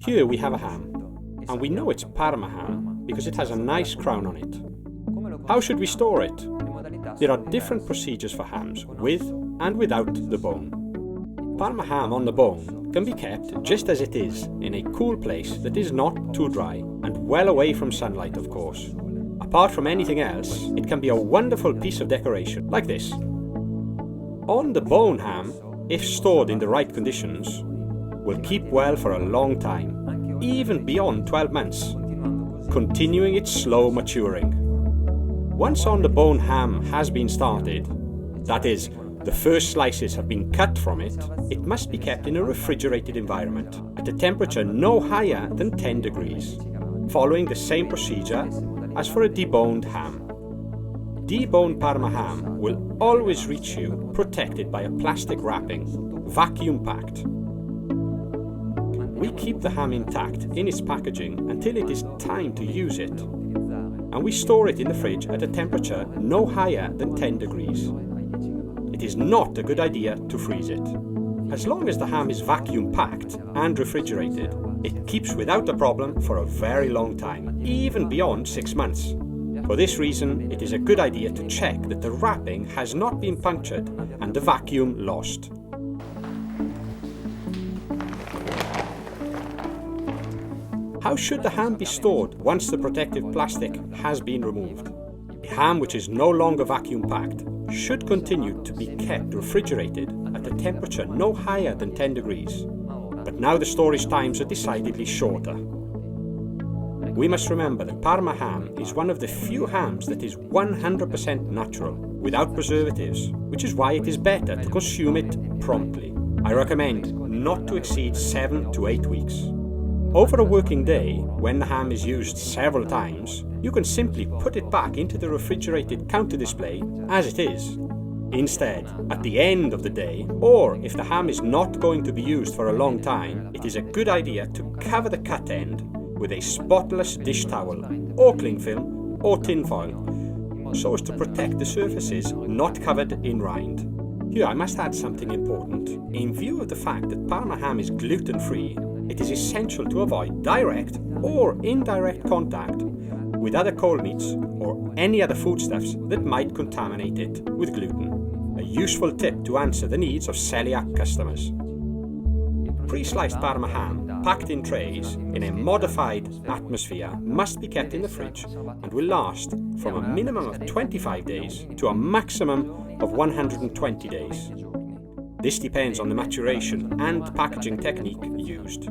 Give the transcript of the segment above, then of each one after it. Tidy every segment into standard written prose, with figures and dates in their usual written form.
Here we have a ham, and we know it's Parma ham because it has a nice crown on it. How should we store it? There are different procedures for hams, with and without the bone. Parma ham on the bone can be kept just as it is, in a cool place that is not too dry, and well away from sunlight, of course. Apart from anything else, it can be a wonderful piece of decoration, like this. On the bone ham, if stored in the right conditions, will keep well for a long time, even beyond 12 months, continuing its slow maturing. Once on the bone ham has been started, that is, the first slices have been cut from it, it must be kept in a refrigerated environment at a temperature no higher than 10 degrees, following the same procedure as for a deboned ham. Deboned Parma ham will always reach you protected by a plastic wrapping, vacuum packed. We keep the ham intact in its packaging until it is time to use it, and we store it in the fridge at a temperature no higher than 10 degrees. It is not a good idea to freeze it. As long as the ham is vacuum packed and refrigerated, it keeps without a problem for a very long time, even beyond 6 months. For this reason, it is a good idea to check that the wrapping has not been punctured and the vacuum lost. How should the ham be stored once the protective plastic has been removed? A ham which is no longer vacuum packed should continue to be kept refrigerated at a temperature no higher than 10 degrees. But now the storage times are decidedly shorter. We must remember that Parma ham is one of the few hams that is 100% natural, without preservatives, which is why it is better to consume it promptly. I recommend not to exceed 7 to 8 weeks. Over a working day, when the ham is used several times, you can simply put it back into the refrigerated counter display as it is. Instead, at the end of the day, or if the ham is not going to be used for a long time, it is a good idea to cover the cut end with a spotless dish towel, or cling film, or tin foil, so as to protect the surfaces not covered in rind. Here I must add something important. In view of the fact that Parma ham is gluten-free, it is essential to avoid direct or indirect contact with other cold meats or any other foodstuffs that might contaminate it with gluten. A useful tip to answer the needs of celiac customers. Pre-sliced Parma ham, packed in trays in a modified atmosphere, must be kept in the fridge and will last from a minimum of 25 days to a maximum of 120 days. This depends on the maturation and packaging technique used.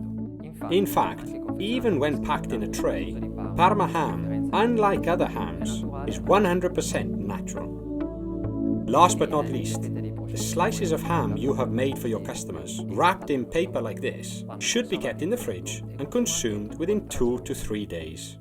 In fact, even when packed in a tray, Parma ham, unlike other hams, is 100% natural. Last but not least, the slices of ham you have made for your customers, wrapped in paper like this, should be kept in the fridge and consumed within 2 to 3 days.